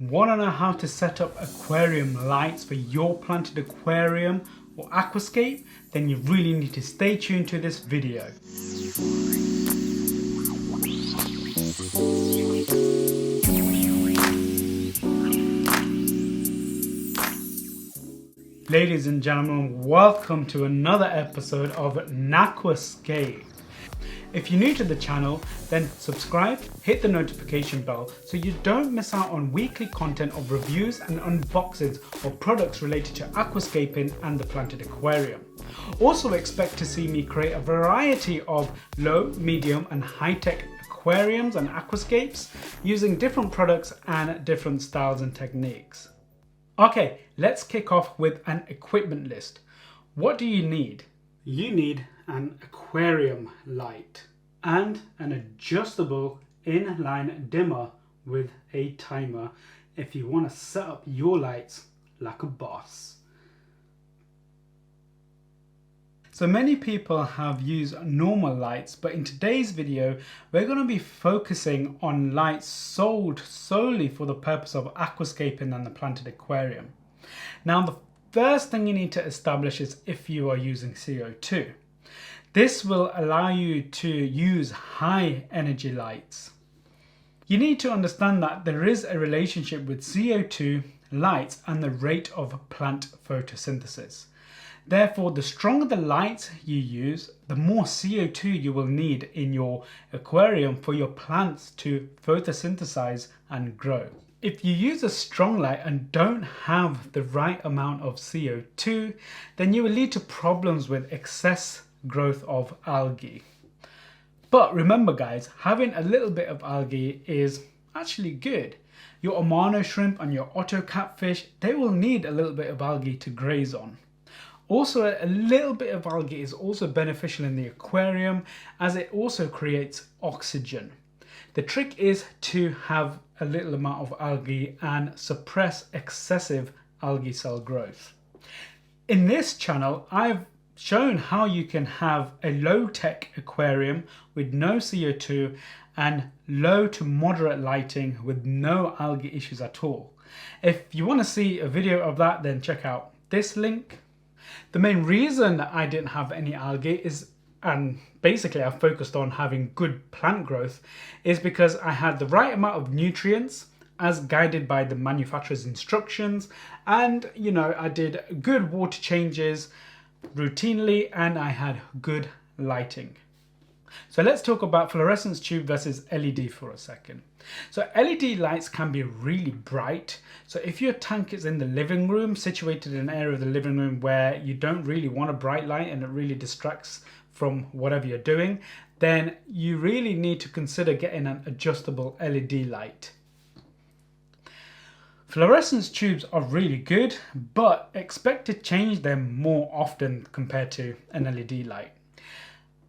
Want to know how to set up aquarium lights for your planted aquarium or aquascape? Then you really need to stay tuned to this video. Ladies and gentlemen, welcome to another episode of Natquascape. If you're new to the channel, then subscribe, hit the notification bell so you don't miss out on weekly content of reviews and unboxings of products related to aquascaping and the planted aquarium. Also expect to see me create a variety of low, medium and high-tech aquariums and aquascapes using different products and different styles and techniques. Okay, let's kick off with an equipment list. What do you need? You need an aquarium light and an adjustable inline dimmer with a timer if you want to set up your lights like a boss. So many people have used normal lights, but in today's video we're going to be focusing on lights sold solely for the purpose of aquascaping and the planted aquarium. Now the first thing you need to establish is if you are using CO2. This will allow you to use high energy lights. You need to understand that there is a relationship with CO2, lights and the rate of plant photosynthesis. Therefore, the stronger the lights you use, the more CO2 you will need in your aquarium for your plants to photosynthesize and grow. If you use a strong light and don't have the right amount of CO2, then you will lead to problems with excess growth of algae. But remember guys, having a little bit of algae is actually good. Your Amano shrimp and your Otto catfish, they will need a little bit of algae to graze on. Also, a little bit of algae is also beneficial in the aquarium as it also creates oxygen. The trick is to have a little amount of algae and suppress excessive algae cell growth. In this channel, I've shown how you can have a low-tech aquarium with no CO2 and low to moderate lighting with no algae issues at all. If you want to see a video of that, then check out this link. The main reason that I didn't have any algae is, and basically I focused on having good plant growth, is because I had the right amount of nutrients as guided by the manufacturer's instructions, and I did good water changes routinely and I had good lighting. So let's talk about fluorescence tube versus LED for a second. So LED lights can be really bright. So if your tank is in the living room, situated in an area of the living room where you don't really want a bright light and it really distracts from whatever you're doing, then you really need to consider getting an adjustable LED light. Fluorescence tubes are really good, but expect to change them more often compared to an LED light.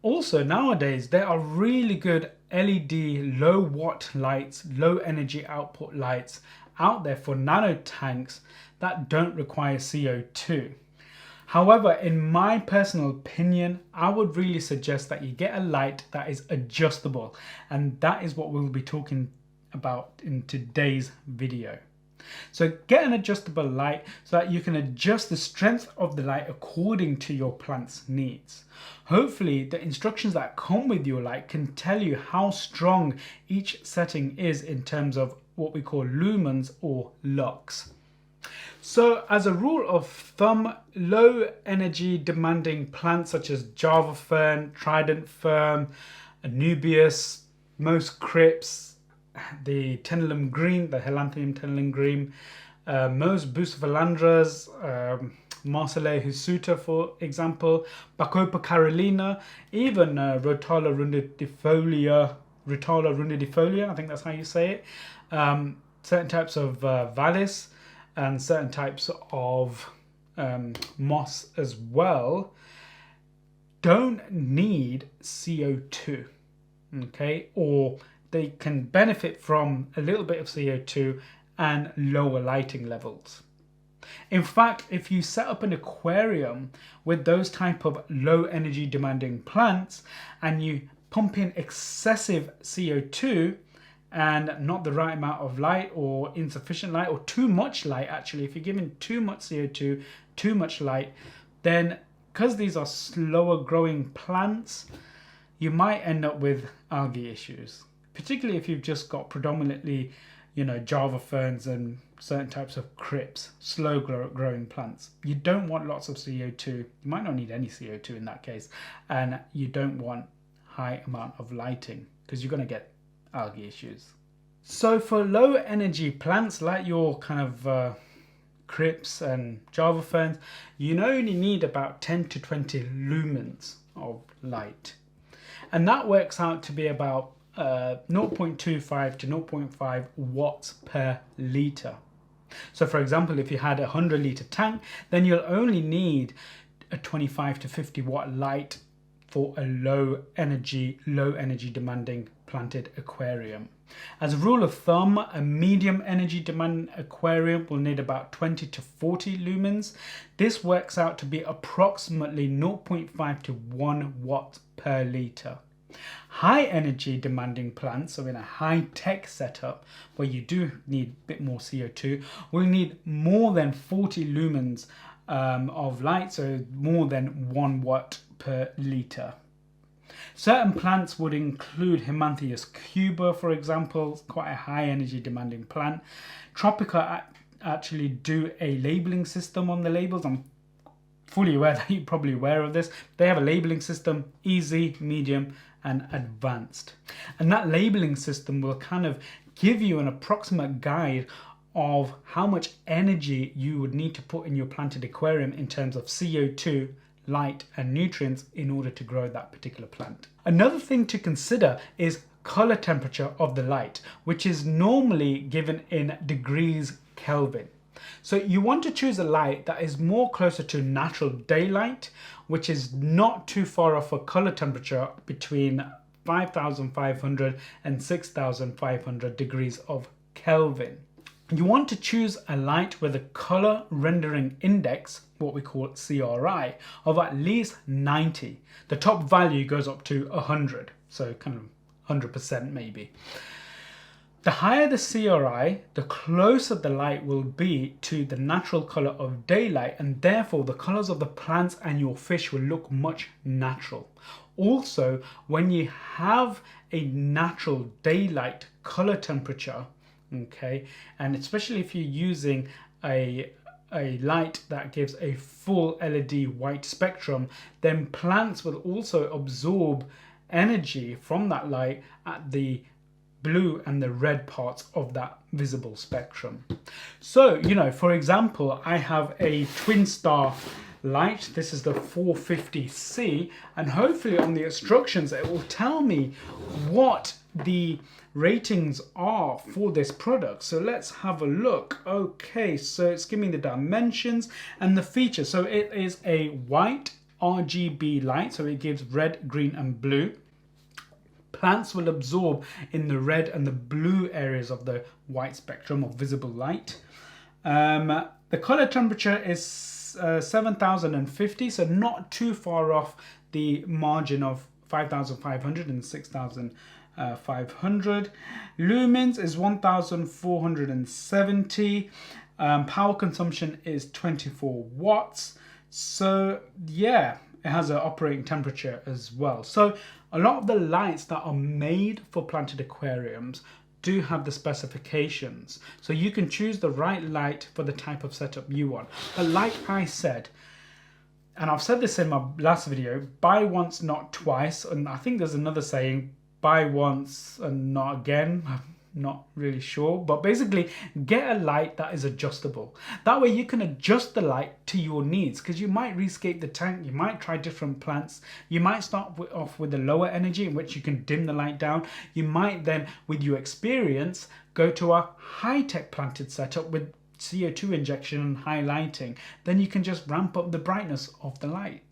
Also, nowadays, there are really good LED low watt lights, low energy output lights out there for nano tanks that don't require CO2. However, in my personal opinion, I would really suggest that you get a light that is adjustable, and that is what we'll be talking about in today's video. So get an adjustable light so that you can adjust the strength of the light according to your plant's needs. Hopefully the instructions that come with your light can tell you how strong each setting is in terms of what we call lumens or lux. So as a rule of thumb, low energy demanding plants such as Java fern, trident fern, Anubias, most crypts, the tenellum green, the Helanthrium tenellum green, most bucephalandras, Marcella husuta for example, Bacopa carolina, even Rotala rundidifolia, I think that's how you say it, certain types of Vallis and certain types of moss as well, don't need CO2, okay, or they can benefit from a little bit of CO2 and lower lighting levels. In fact, if you set up an aquarium with those type of low energy demanding plants and you pump in excessive CO2 and not the right amount of light or insufficient light or too much light. Actually, if you're giving too much CO2, too much light, then because these are slower growing plants, you might end up with algae issues, particularly if you've just got predominantly, you know, Java ferns and certain types of crypts, slow growing plants. You don't want lots of CO2. You might not need any CO2 in that case, and you don't want high amount of lighting because you're going to get algae issues. So for low energy plants like your kind of crypts and Java ferns, you only need about 10 to 20 lumens of light, and that works out to be about 0.25 to 0.5 watts per litre. So for example, if you had a 100 litre tank, then you'll only need a 25 to 50 watt light for a low energy demanding planted aquarium. As a rule of thumb, a medium energy demand aquarium will need about 20 to 40 lumens. This works out to be approximately 0.5 to 1 watt per litre. High energy demanding plants, so in a high tech setup where you do need a bit more CO2, will need more than 40 lumens of light, so more than 1 watt per litre. Certain plants would include Himanthias cuba, for example, quite a high energy demanding plant. Tropica actually do a labeling system on the labels. I'm fully aware that you're probably aware of this. They have a labeling system, easy, medium, and advanced. And that labeling system will kind of give you an approximate guide of how much energy you would need to put in your planted aquarium in terms of CO2, light, and nutrients in order to grow that particular plant. Another thing to consider is color temperature of the light, which is normally given in degrees Kelvin. So you want to choose a light that is more closer to natural daylight, which is not too far off a color temperature between 5,500 and 6,500 degrees of Kelvin. You want to choose a light with a color rendering index, what we call CRI, of at least 90. The top value goes up to 100, so kind of 100% maybe. The higher the CRI, the closer the light will be to the natural color of daylight, and therefore the colors of the plants and your fish will look much natural. Also, when you have a natural daylight color temperature, okay, and especially if you're using a light that gives a full LED white spectrum, then plants will also absorb energy from that light at the blue and the red parts of that visible spectrum. So, for example, I have a twin star light. This is the 450C, and hopefully on the instructions it will tell me what the ratings are for this product. So let's have a look. Okay, so it's giving me the dimensions and the features. So it is a white RGB light, so it gives red, green, and blue. Plants will absorb in the red and the blue areas of the white spectrum of visible light. The color temperature is 7,050, so not too far off the margin of 5,500 and 6,500. Lumens is 1,470. Power consumption is 24 watts. So yeah, it has an operating temperature as well. So a lot of the lights that are made for planted aquariums do have the specifications. So you can choose the right light for the type of setup you want. But like I said, and I've said this in my last video, buy once, not twice. And I think there's another saying, buy once and not again. Not really sure, but basically get a light that is adjustable. That way you can adjust the light to your needs, because you might rescape the tank, you might try different plants, you might start off with a lower energy in which you can dim the light down. You might then, with your experience, go to a high-tech planted setup with CO2 injection and high lighting. Then you can just ramp up the brightness of the light.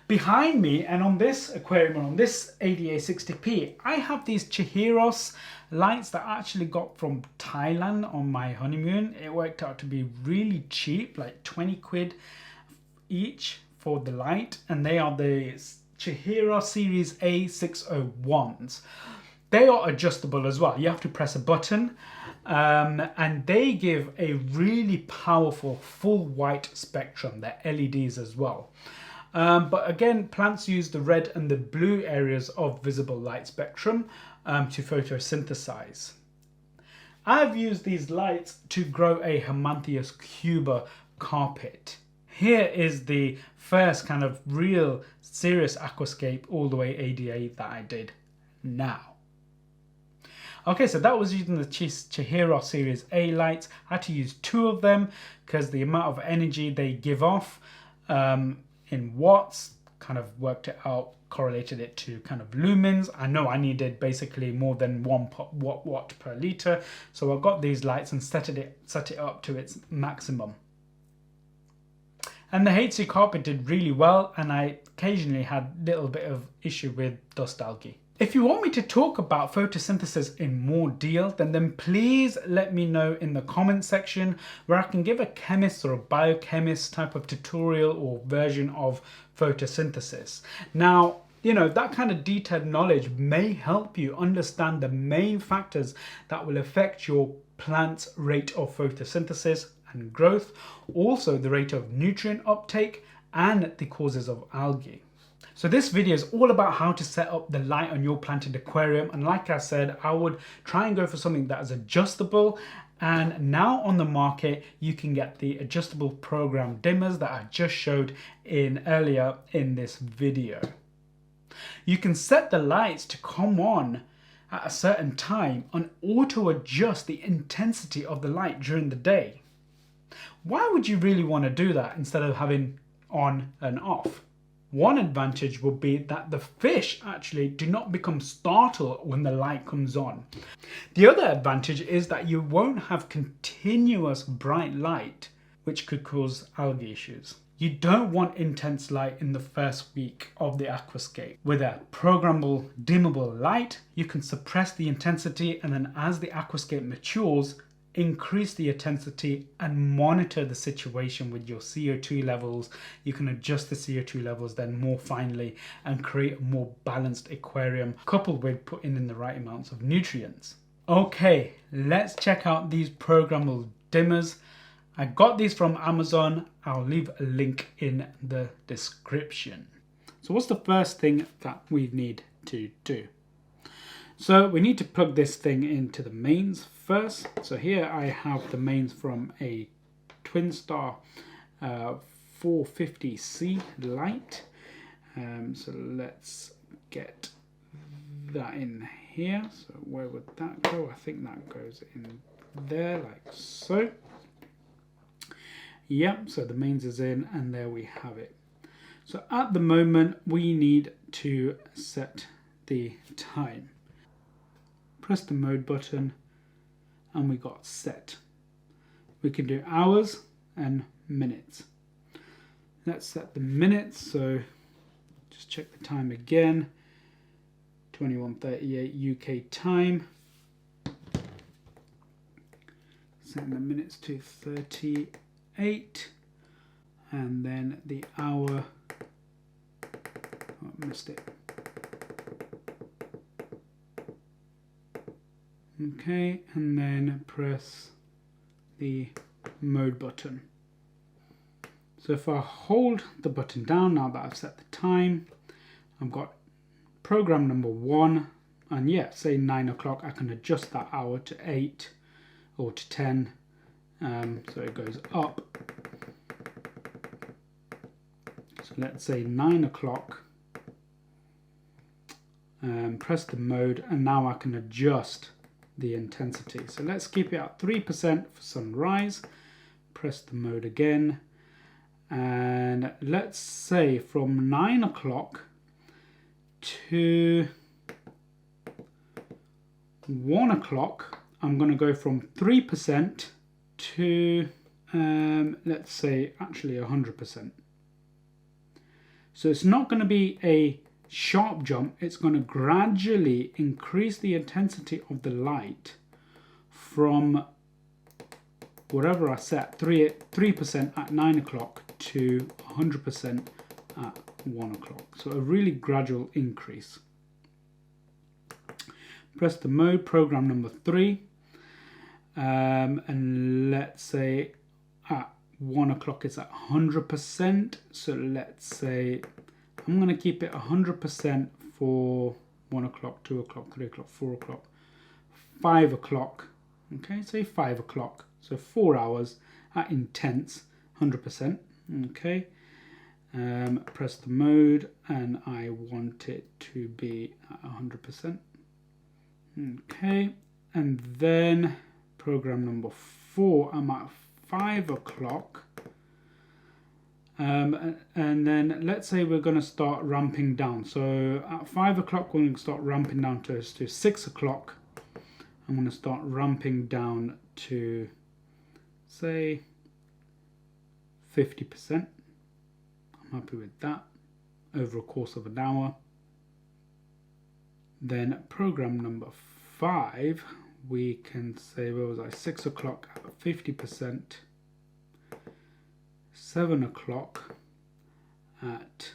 Behind me and on this aquarium, on this ADA60P, I have these Chihiros lights that I actually got from Thailand on my honeymoon. It worked out to be really cheap, like 20 quid each for the light, and they are the Chihiro Series A601s. They are adjustable as well. You have to press a button, and they give a really powerful full white spectrum. They're LEDs as well. But again, plants use the red and the blue areas of visible light spectrum to photosynthesize. I've used these lights to grow a Hamantheus cuba carpet. Here is the first kind of real serious aquascape all the way ADA that I did now. Okay, so that was using the Chihiro Series A lights. I had to use 2 of them because the amount of energy they give off in watts kind of worked it out, correlated it to kind of lumens. I know I needed basically more than 1 watt per liter, so I got these lights and set it up to its maximum. And the HC carpet did really well, and I occasionally had a little bit of issue with dust algae. If you want me to talk about photosynthesis in more detail, then please let me know in the comment section, where I can give a chemist or a biochemist type of tutorial or version of photosynthesis. Now, you know, that kind of detailed knowledge may help you understand the main factors that will affect your plant's rate of photosynthesis and growth, also the rate of nutrient uptake and the causes of algae. So this video is all about how to set up the light on your planted aquarium, and like I said, I would try and go for something that is adjustable. And now on the market you can get the adjustable program dimmers that I just showed earlier in this video. You can set the lights to come on at a certain time and auto adjust the intensity of the light during the day. Why would you really want to do that instead of having on and off? One advantage would be that the fish actually do not become startled when the light comes on. The other advantage is that you won't have continuous bright light, which could cause algae issues. You don't want intense light in the first week of the aquascape. With a programmable dimmable light, you can suppress the intensity, and then as the aquascape matures, increase the intensity and monitor the situation with your CO2 levels. You can adjust the CO2 levels then more finely and create a more balanced aquarium, coupled with putting in the right amounts of nutrients. Okay, let's check out these programmable dimmers. I got these from Amazon. I'll leave a link in the description. So what's the first thing that we need to do? So we need to plug this thing into the mains first. So here I have the mains from a Twinstar 450C light. So let's get that in here. So where would that go? I think that goes in there like so. Yep, so the mains is in, and there we have it. So at the moment we need to set the time. Press the mode button and we got set. We can do hours and minutes. Let's set the minutes, so just check the time again. 21:38 UK time. Setting the minutes to 38, and then the hour, oh, I missed it. Okay, and then press the mode button. So if I hold the button down, now that I've set the time, I've got program number 1, and yeah, say 9 o'clock, I can adjust that hour to 8 or to 10, so it goes up. So let's say 9 o'clock, press the mode, and now I can adjust the intensity. So let's keep it at 3% for sunrise. Press the mode again, and let's say from 9 o'clock to 1 o'clock, I'm going to go from 3% to let's say actually 100%. So it's not going to be a sharp jump, it's going to gradually increase the intensity of the light from whatever I set, 3% at 9 o'clock to 100% at 1 o'clock. So a really gradual increase. Press the mode, program number 3. And let's say at 1 o'clock it's at 100%. So let's say I'm going to keep it 100% for 1 o'clock, 2 o'clock, 3 o'clock, 4 o'clock, 5 o'clock. Okay, say 5 o'clock. So 4 hours at intense, 100%. Okay. Press the mode and I want it to be at 100%. Okay, and then program number 4, I'm at 5 o'clock. And then let's say we're going to start ramping down. So at 5 o'clock we're going to start ramping down to 6 o'clock. I'm going to start ramping down to say 50%. I'm happy with that over a course of an hour. Then program number 5, we can say, where was I? 6 o'clock at 50%, 7 o'clock at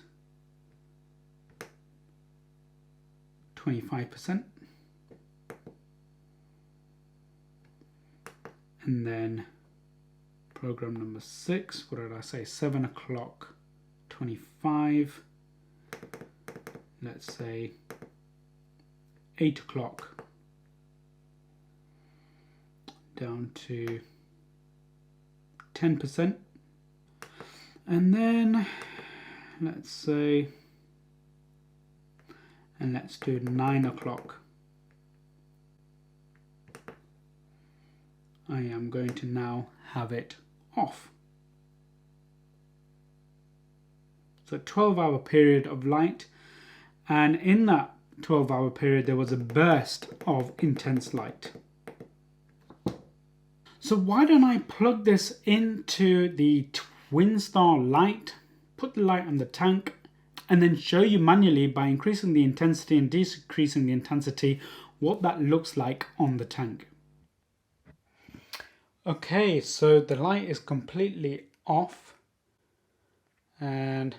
25%, and then program number 6, what did I say? 7 o'clock, 25, let's say 8 o'clock down to 10%, and then let's say, and let's do 9 o'clock. I am going to now have it off. So 12-hour period of light, and in that 12-hour period there was a burst of intense light. So why don't I plug this into the twin star light, put the light on the tank, and then show you manually by increasing the intensity and decreasing the intensity what that looks like on the tank. Okay, so the light is completely off, and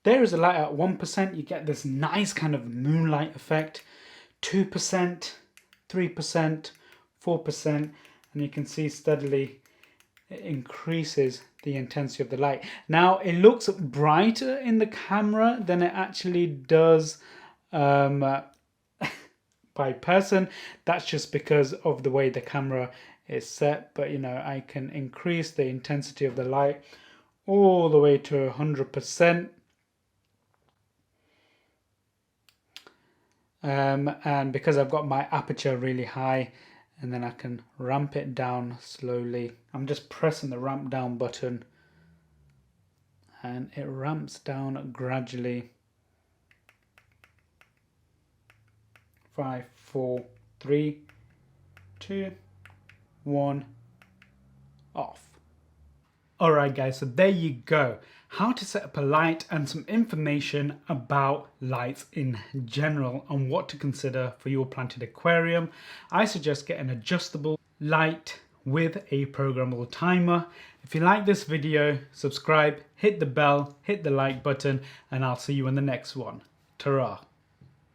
there is a light at 1%. You get this nice kind of moonlight effect. 2%, 3%, 4%, and you can see steadily it increases the intensity of the light. Now it looks brighter in the camera than it actually does by person. That's just because of the way the camera is set, but you know, I can increase the intensity of the light all the way to 100%. And because I've got my aperture really high, and then I can ramp it down slowly. I'm just pressing the ramp down button and it ramps down gradually. 5, 4, 3, 2, 1, off. Alright guys, so there you go. How to set up a light and some information about lights in general and what to consider for your planted aquarium. I suggest get an adjustable light with a programmable timer. If you like this video, subscribe, hit the bell, hit the like button, and I'll see you in the next one. Ta-ra!